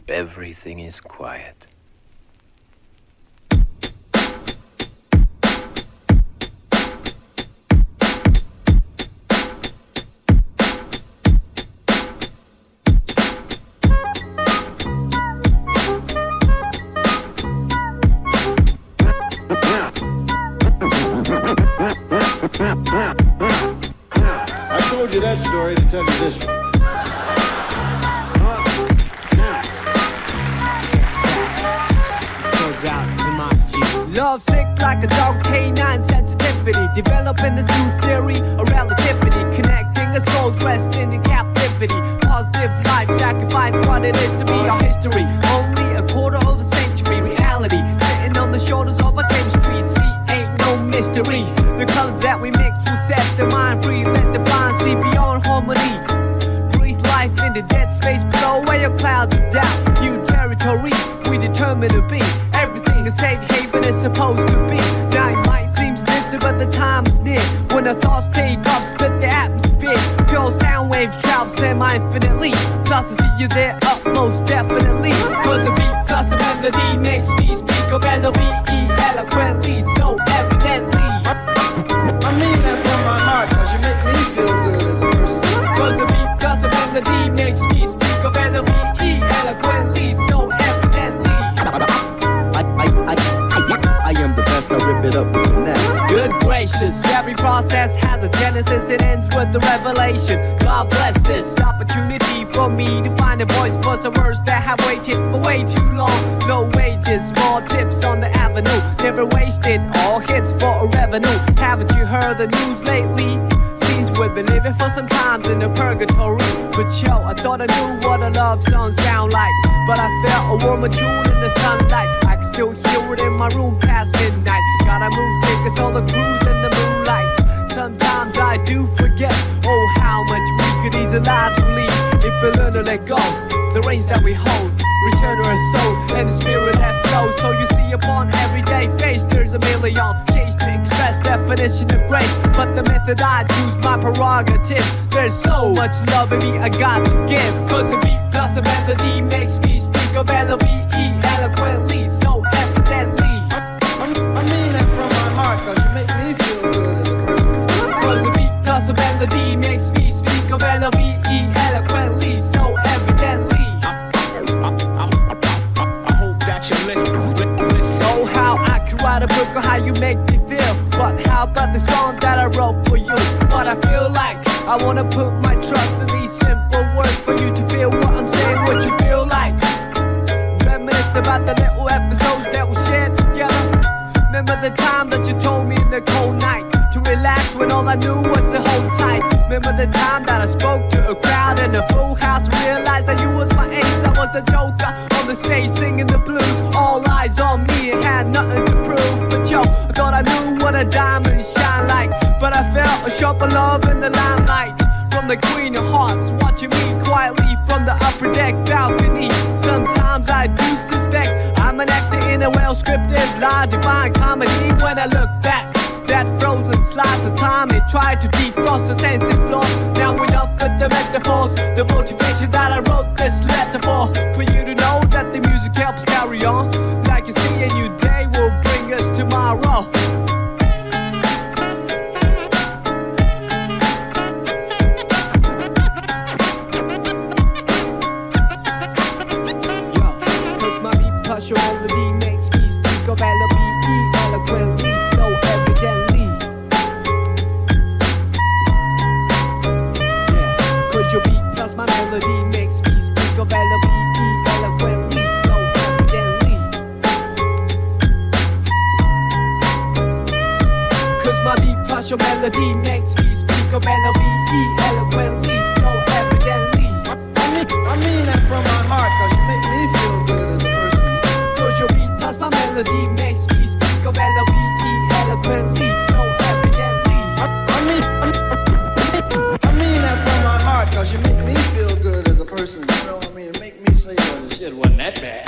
Everything is quiet. I told you that story to tell you this one. Love sick like a dog, canine sensitivity. Developing this new theory of relativity. Connecting a soul's rest in captivity. Positive life sacrifice what it is to be our history. Only a quarter of a century reality. Sitting on the shoulders of a chemistry. See, ain't no mystery. The colors that we mix will set the mind free. Let the blind see beyond harmony. Breathe life into dead space. Blow away your clouds of doubt. New territory we determine to be. Everything a safe haven is supposed to be. Now it might seem distant, but the time is near. When the thoughts take off, split the atmosphere. Pure sound waves travel semi-infinitely. Plus I see you there up most definitely. Cause a beat plus a melody makes me speak of L-O-V-E eloquently, so evidently. I mean that from my heart, cause you make me feel good as a person. Cause a beat plus a melody makes me speak of L-O-V-E eloquently, so evidently. I am the best, I rip it up with finesse. Good gracious, every process has a genesis, it ends with the revelation. God bless this opportunity for me to find a voice for some words that have waited for way too long. No wages, small tips on the avenue, never wasted, all hits for a revenue. Haven't you heard the news lately? Seems we've been living for some times in a purgatory. But yo, I thought I knew what a love song sound like, but I felt a warmer tune in the sunlight. I can still hear it in my room past midnight. Gotta move, take us all a cruise in the moonlight. Sometimes I do forget, oh how much we could ease a life to lead. If we learn to let go, the reins that we hold, return to our soul and the spirit that flows. So you see upon everyday face there's a million change to express definition of grace. But the method I choose, my prerogative. There's so much love in me I got to give. Cause a beat plus a melody makes me speak of L-O-V-E eloquently, so evidently. I mean that from my heart, cause you make me feel good as a person. Cause a beat plus a melody makes me speak of L-O-V-E eloquently, so evidently. I hope that you listen. Oh, how I could write a book on how you make me feel. But how about the song that I wrote for you? What I feel like, I wanna put my trust in these simple words for you to feel what I'm saying, what you feel like. Reminisce about the little episodes that we shared together. Remember the time that you told me in the cold night to relax when all I knew was to hold tight. Remember the time that I spoke to a crowd in a full house, realized that you was my ace, I was the joker on the stage singing the blues. All eyes on me and had nothing to prove. But yo, I thought I knew what a diamond shine like, but I felt a sharper love in the limelight. From the Queen of Hearts, watching me quietly from the upper deck balcony. Sometimes I do suspect I'm an actor in a well-scripted lie, divine comedy. When I look back, that frozen slice of time, it tried to defrost the senses lost. Now enough with the metaphors, the motivation that I wrote this letter for you to know that the music helps carry on. Like you see, a new day will bring us tomorrow. Plus your melody makes me speak of L-O-V-E eloquently, so evidently. Yeah, cause your beat plus my melody makes me speak of L-O-V-E eloquently, so evidently. Cause my beat plus your melody makes me speak of L-O-V-E eloquently, so evidently. I mean that from my heart, cause you make me feel good as a person. Your beat plus my melody makes me speak of L-O-V-E eloquently, so evidently. I mean that from my heart, cause you make me feel good as a person. You know what I mean? Make me say, well, the shit wasn't that bad.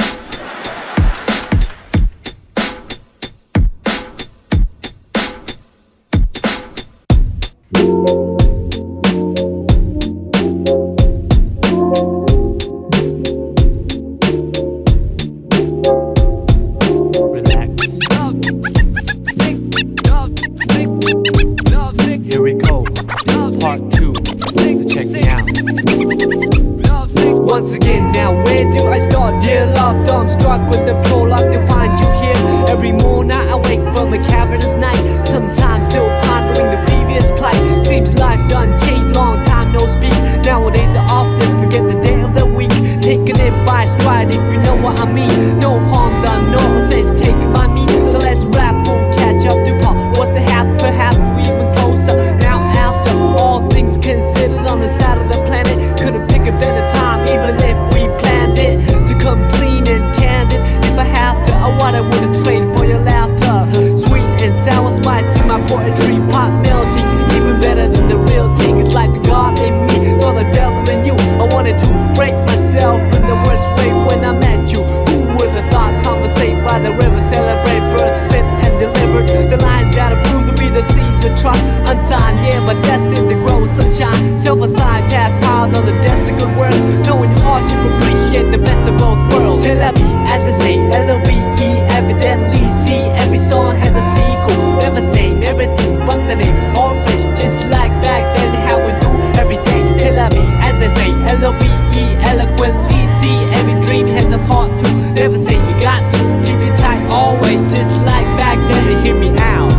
myself a scientist, piled on the desk of good words. Knowing hardship, appreciate the best of both worlds. C'est la vie, as they say, L-O-V-E, evidently see every song has a sequel. Never same, everything but the name. All fish, just like back then, how we do every day. C'est la vie, as they say, L-O-V-E, eloquently see every dream has a part two. Never say you got to keep it tight always, just like back then. To hear me out.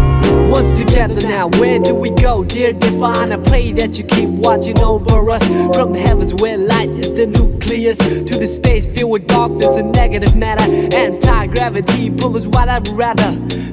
Once together now, where do we go? Dear divine, I pray that you keep watching over us. From the heavens where light is the nucleus, to the space filled with darkness and negative matter. Anti-gravity pull is what I'd rather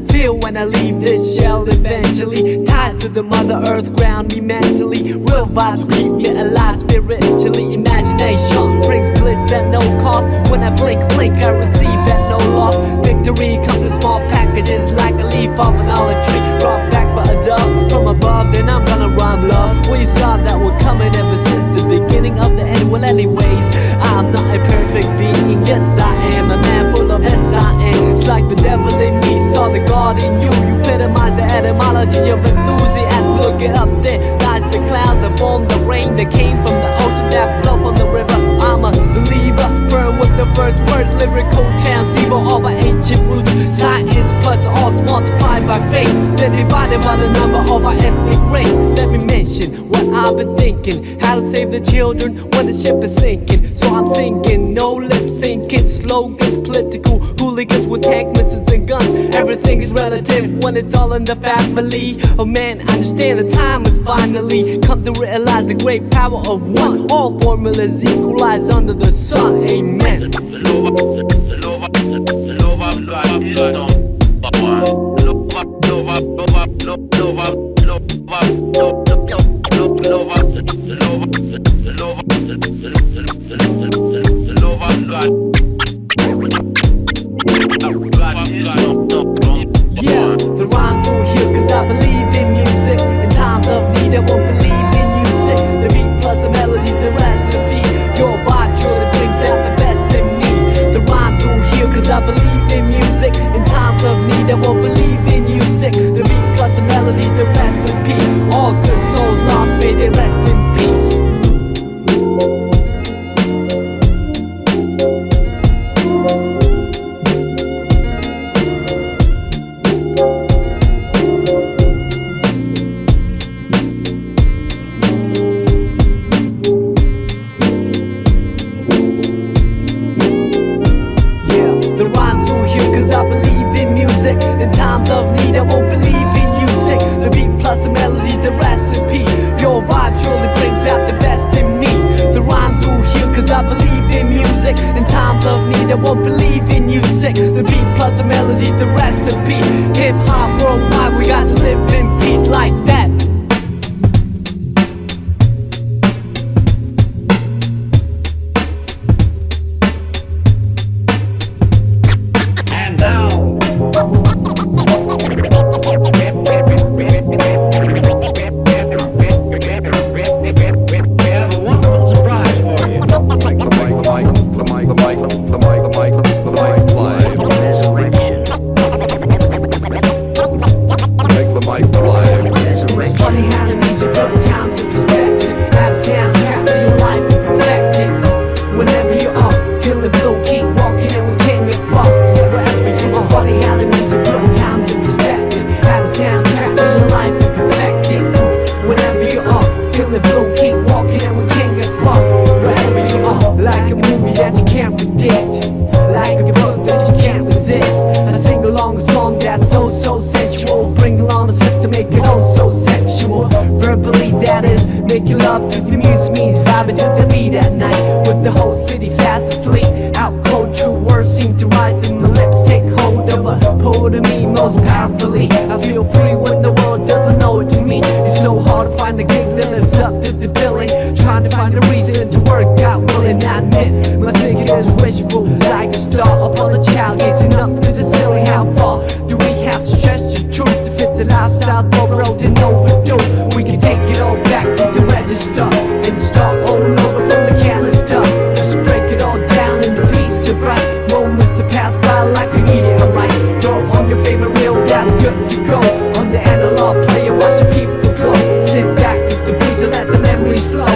feel when I leave this shell eventually. Ties to the mother earth ground me mentally. Real vibes keep me alive spiritually. Imagination brings bliss at no cost. When I blink, I receive at no loss. Victory comes in small packages like a leaf off an olive tree. Brought back by a dove from above, then I'm gonna rhyme love. We saw that we're coming ever since the beginning of the end. Well anyways, I'm not a perfect being. Yes I am a man full of S-I-N. It's like the devil in me saw the God in you. You epitomize the etymology of enthusiasm. Look it up there, lies the clouds that form the rain that came from the ocean that flow from the river. I'm a believer, firm with the first words, lyrical transceiver of our ancient roots. Science plus odds multiplied by faith, then divided by the number of our ethnic race. Let me mention what I've been thinking, how to save the children when the ship is sinking. So I'm singing, no lip syncing, slogans, political hooligans with tank missiles and guns. Everything is relative when it's all in the family. Oh man, I understand the time has finally come to realize the great power of one. All formulas equalize under the sun, amen. Yeah, the rhymes will heal cause I believe in music. In times of need I won't believe in music. The beat plus the melody, the recipe. Your vibe truly brings out the best in me. The rhymes will heal cause I believe in music. In times of need I won't believe in music. The beat plus the melody, the recipe. All good souls lost, may they rest in peace. The rhymes will heal cause I believe in music. In times of need I won't believe in music. The beat plus the melody, the recipe. Your vibe truly brings out the best in me. The rhymes will heal cause I believe in music. In times of need I won't believe in music. The beat plus the melody, the recipe. Hip hop worldwide, we got to live in peace like that. Like a movie that you can't predict, like a book that you can't resist. I sing along a song that's so sensual. Bring along a sip to make it so sexual. Verbally that is, making love to the music means vibing to the beat at night. With the whole city fast asleep, out cold, true words seem to rise and the lips take hold of a pull to me most powerfully. I feel free when the world doesn't know it to me. It's so hard to find a gig that lives up to the billing. Trying to find a reason to work out, willing I admit my thinking is wishful, like a star upon a child gazing up to the ceiling. How far do we have to stretch the truth to fit the lifestyle borrowed and overdue? We can take it all back to the register and start all over from the canister. Just break it all down into pieces of bright moments that pass by like we need it. Alright, throw on your favorite reel, that's good to go. On the analog player, watch the people glow. Sit back with the breeze and let the memories flow.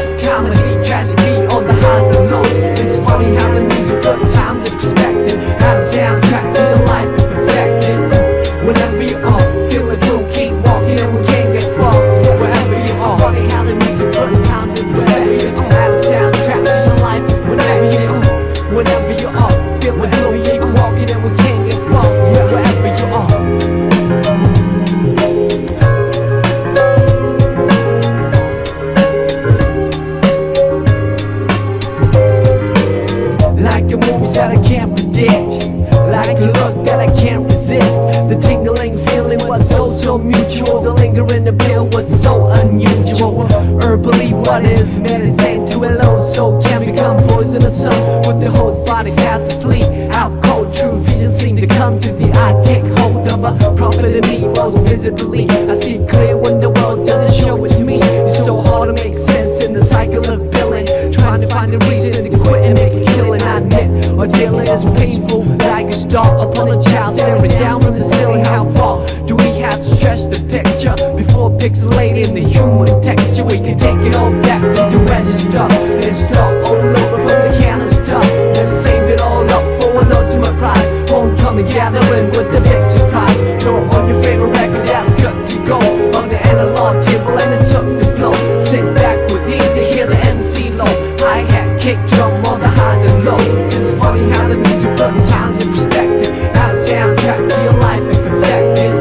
verbally what is medicine to a low soul can become poisonous. Some with the whole body fast asleep. How cold true vision seem to come to the eye. Take hold of a prophet in me most visibly. I see clear when the world doesn't show it to me. It's so hard to make sense in the cycle of billing, trying to find a reason to quit and make a killing. I admit ordealing is painful, like a star upon a child staring down from the ceiling. How far do we have to stretch the picture before pixelating the human texture? We can take it all back to the register and start all over from the canister. Let's save it all up for an ultimate prize. Homecoming gathering with the big surprise. Throw on your favorite record that's good to go on the analog table and it's up to blow. Sit back with ease to hear the MC low. Hi-hat, kick drum on the high and lows. It's funny how the music put times in perspective. How the soundtrack to your life and perfect it.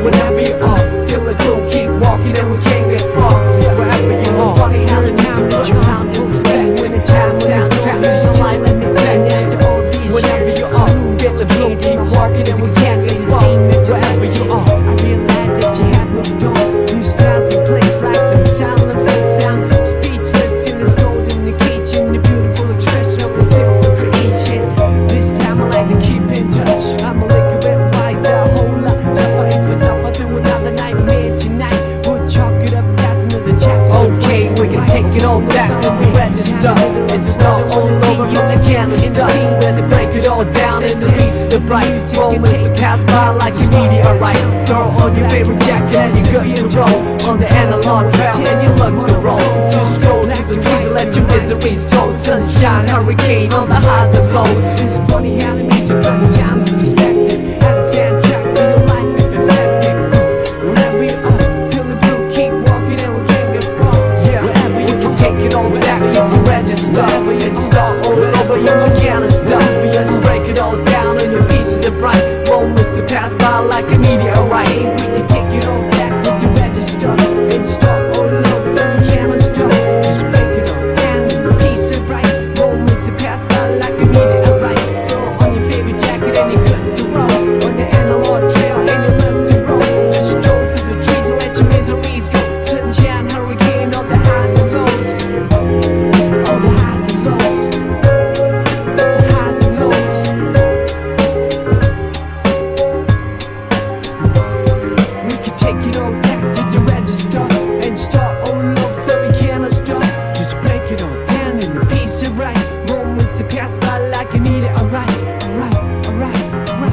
Whenever you are, feel it cool, keep walking and we can't get far. Wherever you are, funny how the music put times in perspective. When the time soundtrack is life and effective. Whenever you are, feel it cool, keep walking and we can't get far. Wherever you are, I realize that you have moved on. New styles in place like them sound and fake sound. Speechless in this golden occasion, the beautiful expression of the simple creation. This time I like to keep in touch. I'm a little bit wiser, a whole lot tougher. If I suffer through another nightmare tonight, we'll chalk it up as another chapter. Okay, we can take it all back to the register and start all over from the canister. Let it break it all down into pieces of bright moments that pass by like a meteorite. Throw on your favorite jacket and you're good to roll on the analog trail and you look the roll. Just scroll through the trees and let your miseries toll. Sunshine, hurricane on the highs and lows. It's funny how the music put times in perspective. How the soundtrack to your life is perfected. Wherever you are, feel the blue, keep walking and we can't get far. Wherever you can take it all back, you can register and start all over your canister. You can break it all down in your pieces of bright moments that pass by like a meteorite. We can take it all back to the register and start all over from the canister. Just break it all down in your pieces of bright moments that pass by like a meteorite. Throw on your favorite jacket and you're good to roll on the analog trail and you learn to roll. Just stroll through the trees and let your miseries go. Sunshine, hurricane, all the highs and lows. All the highs and lows. The highs and lows. We can take it all back to the register and start all over from the canister. Just break it all down in a piece of right moments that pass by like a meteorite. Alright, alright, alright.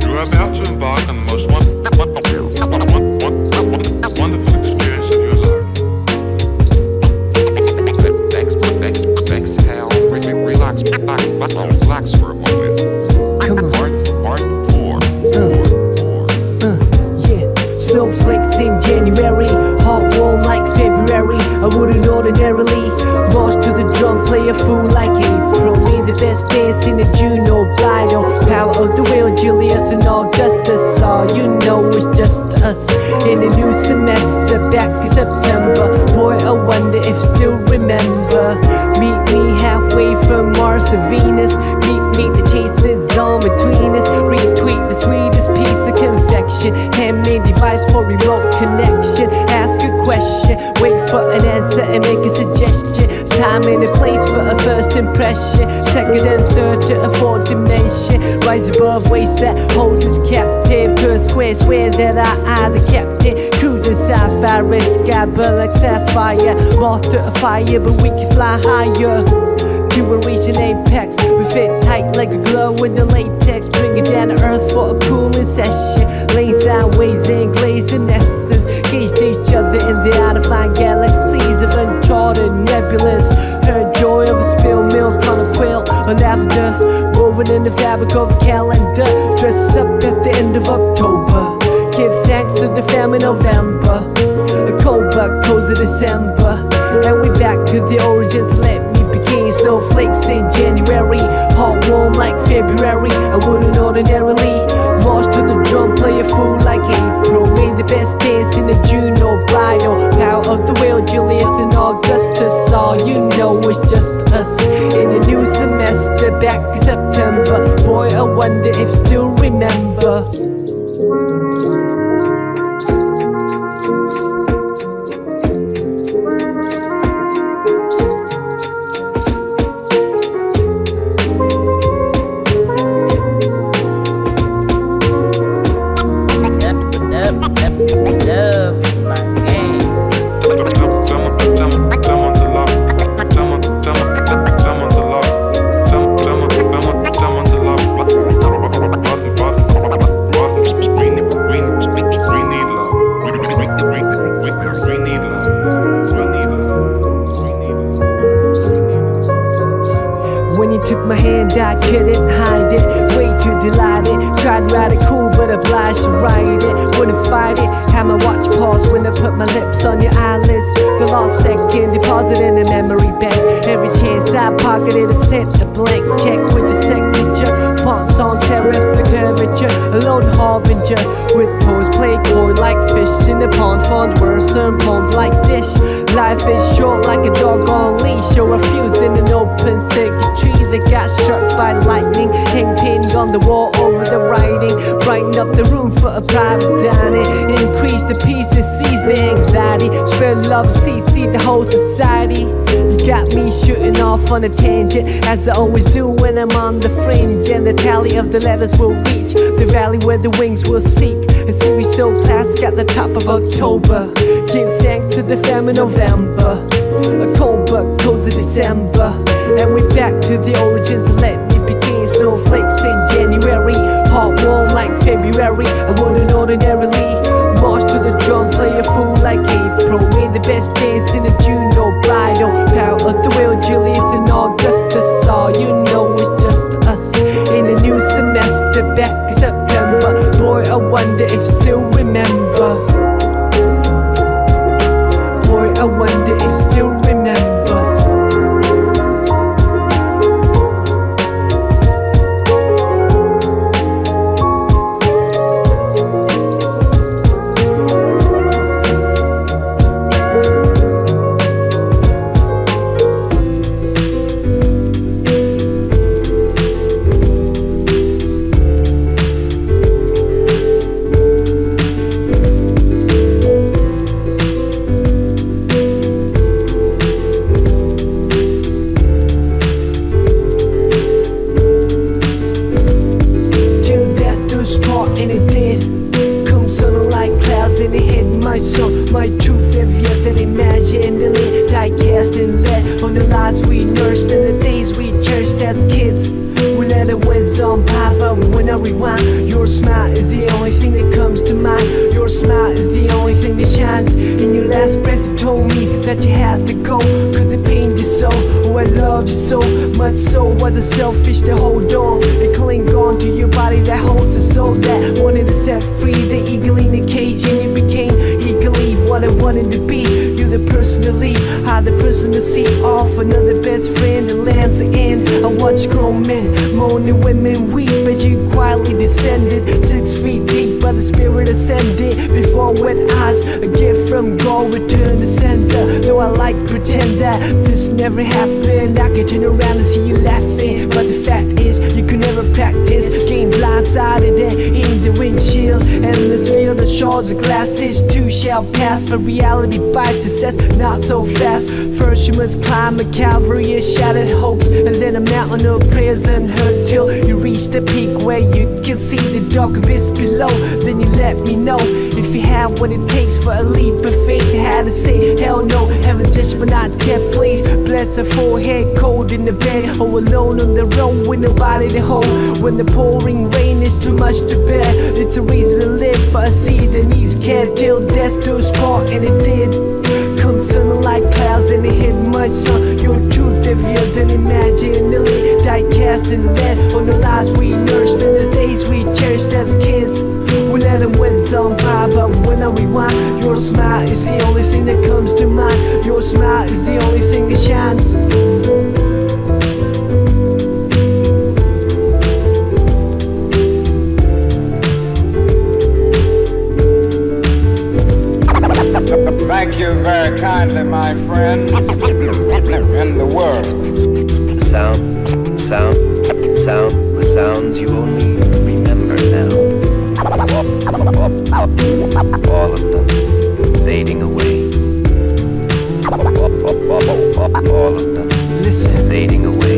You're about to embark on the most wonderful experience of your life. Exhale, relax for a moment. Come on. Part 4. Yeah, snowflakes in January, hot warm like February. I wouldn't ordinarily march to the drum, play a fool like April. Me the best dance in the June or Bido. Power of the will, Julius and Augustus. All you know is just us in a new semester back in September. Boy, I wonder if still remember. Meet me halfway from Mars to Venus. Meet the chases on between us. Retweet the sweetest piece of confection. Handmade device for remote connection. Ask a question, wait for an answer and make a suggestion. Time and a place for a first impression. Second and third to a fourth dimension. Rise above ways that hold us captive to a square. Swear that I the captain. Cruising sapphire, sky burn like sapphire. Moth to a fire, but we can fly higher. To a reaching apex, we fit tight like a glove in the latex. Bring it down to earth for a cooling session. Lane sideways and glazed in essence. Gauged each other in the out-of-line galaxies of uncharted nebulas. Heard joy of a spilled milk on a quill. or lavender, woven in the fabric of a calendar. Dress up at the end of October. Give thanks to the famine November. A cold but cozy December. And we back to the origins. Let me begin. Snowflakes in January, hot warm like February. I wouldn't ordinarily march to the drum, play a fool like April. Made the best dance in the June or bridal. Power of the wheel, Julius and Augustus. All you know is just us. In a new semester, back in September. Boy, I wonder if still remember. Love is my game. When you took my hand, I couldn't hide it. Way too delighted. Tried to ride it cool, but obliged to ride it. Wouldn't fight it. Had my watch pause when I put my lips on your eyelids. The lost second deposited in a memory bank. Every chance I pocketed, I sent a blank check with your signature. Fonts on serif, the curvature. A lone harbinger with toes play coy like fish in the pond. Fonts worse and poems like dish. Life is short like a dog on leash. Or a fuse in an open circuitry that got struck by lightning. Hang painting on the wall over the writing. Brighten up the room for a private dining. Increase the pieces, seize the anxiety. Spread love, see the whole society. You got me shooting off on a tangent, as I always do when I'm on the fringe. And the tally of the letters will reach the valley where the wings will seek. A series so classic at the top of October. Give thanks to the famine November. A cold but cozy December. And we're back to the origins. Let me begin. Snowflakes in January, hot warm like February. I wouldn't ordinarily march to the drum, play a fool like April. Made the best dance in a June or bridal. Power of the wheel, Julius and Augustus. All you know is just us. In a new semester, back in September. Boy, I wonder if still remember. Boy, I wonder if still remember. And it did come sudden like clouds, and it hit my soul. My truth heavier than imagined. The lid diecast and led on the lives we nursed and the days we cherished as kids. We let it whiz on by, but when I rewind, your smile is the only thing that comes to mind. Your smile is the only thing that shines. In your last breath you told me that you had to go, cause it pained you so. Oh, I loved you so much, so was it selfish to hold on and cling on to your body that holds a soul that wanted to set free. The eagle in the cage, and you became eagerly what I wanted to be. You're the person to lead, I'm the person to see off. Another best friend that lands the end. I watch grown men moaning, women weep as you quietly descended 6 feet deep, but the spirit ascended before wet eyes. A gift from God, return to sender. Though I like pretend that this never happened, I can turn around and see you laughing, but the fact is you could never practice. Game blindsided and in the windshield, and let's feel the shards of glass. This too shall pass, but reality bites us not so fast. First you must climb a Calvary of shattered hopes, and then a mountain of prayers unheard, till you reach the peak where you can see the dark abyss below. Then you let me know if you have what it takes for a leap of faith. You had to say hell no, heaven just but not yet, please. Bless the forehead, cold in the bed, or alone on the road with nobody to hold. When the pouring rain is too much to bear, it's a reason to live for a seed that needs care till death do us part, and it did come suddenly like clouds and they hit my sun. Your truth heavier than imaginally diecast and lead on the lives we nursed and the days we cherished as kids. We let them win some by, but when I rewind, your smile is the only thing that comes to mind. Your smile is the only thing that shines. Thank you very kindly, my friend. In the world. The sounds you only remember now. All of them fading away. All of them fading away.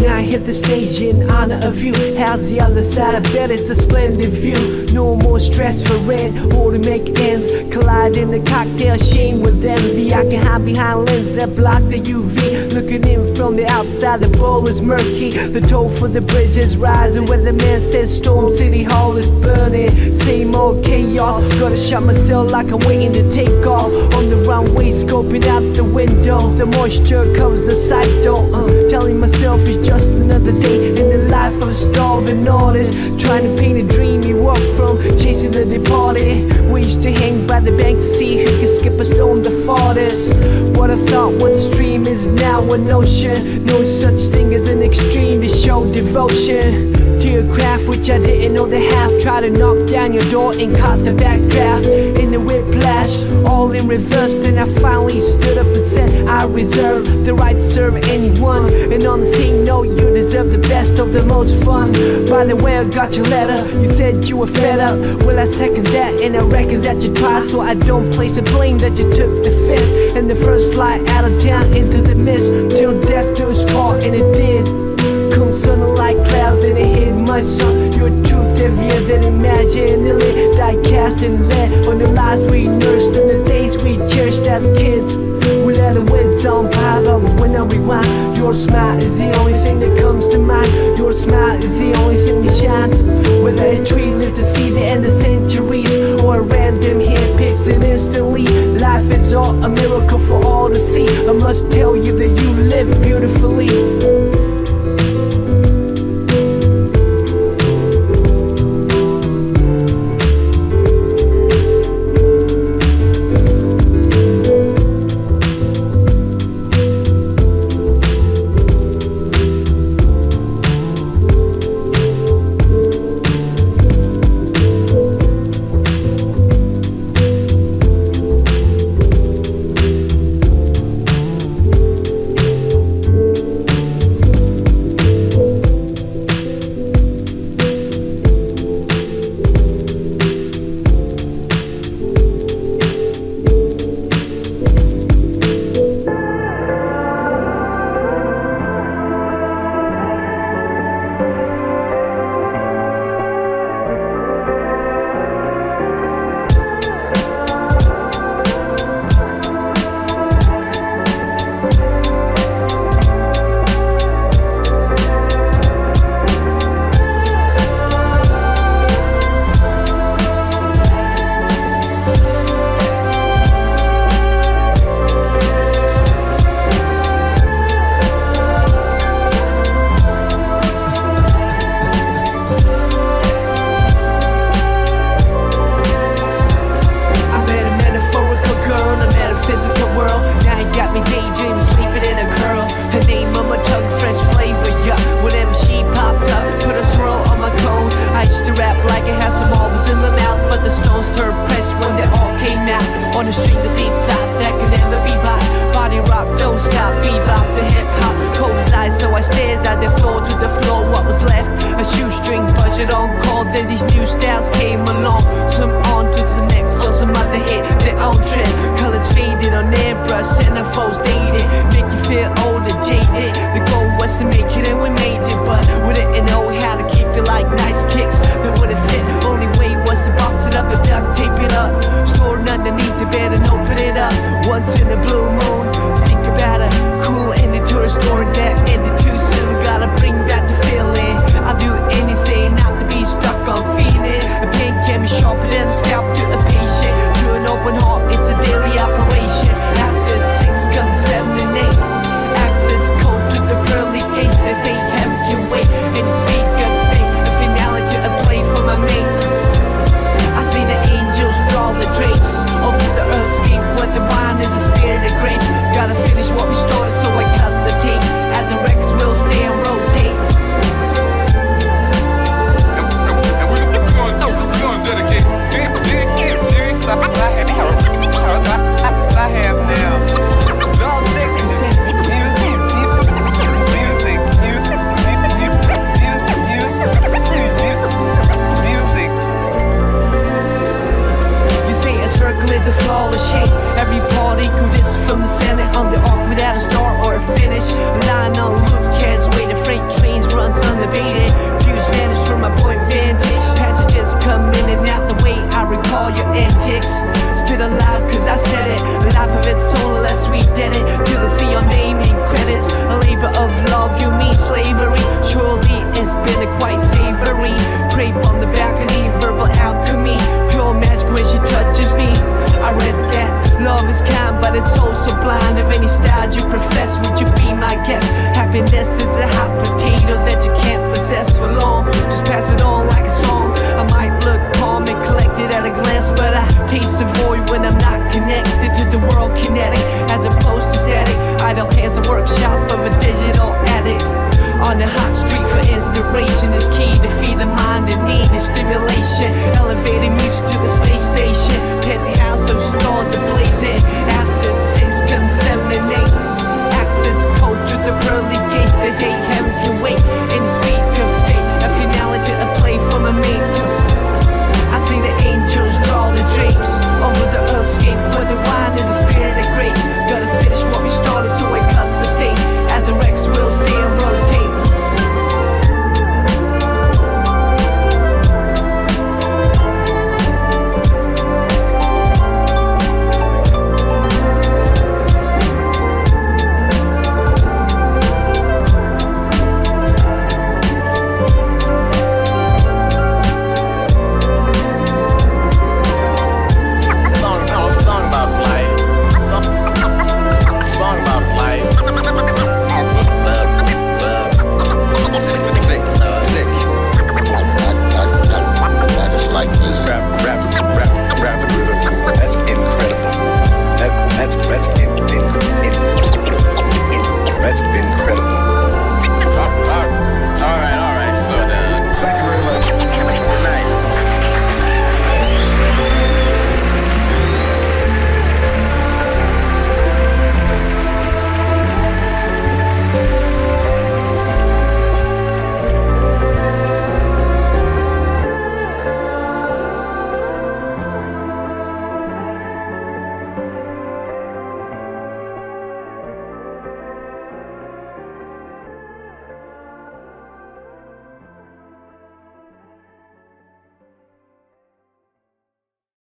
Now I hit the stage in honor of you. How's the other side? I bet it's a splendid view. No more stress for rent or to make ends. Collide in the cocktail sheen with envy. I can hide behind lenses that block the UV. Looking in from the outside, the bowl is murky. The toll for the bridge is rising. Where the man says Storm City Hall is burning. Same old chaos. Gotta shut myself like I'm waiting to take off. On the runway, scoping out the window. The moisture covers the sight though. Telling myself it's just another day in the life of a starving artist. Trying to paint a dream you walk from. Chasing the departed. We used to hang by the banks to see who could skip a stone the farthest. What I thought was a stream is now an ocean. No such thing as an extreme to show devotion to your craft, which I didn't know they have. Try to knock down your door and caught the backdraft. In the whiplash, all in reverse. Then I finally stood up and said I reserve the right to serve anyone. And on the same note, you deserve the best of the most fun. By the way, I got your letter. You said you were fed up. Well, I second that, and I reckon that you tried. So I don't place the blame that you took the fifth and the first flight out of town into the mist. Till death do us part, and it did. Come sun like clouds and it hit my sun. Your truth heavier than imaginally diecast and lead on the lives we nursed and the days we cherished as kids. We let the winds on by, but when I rewind, your smile is the only thing that comes to mind. Your smile is the only thing that shines. Whether a tree lived to see the end of centuries or a random hand picks it instantly, life is all a miracle for all to see. I must tell you that you live beautifully. Once in a blue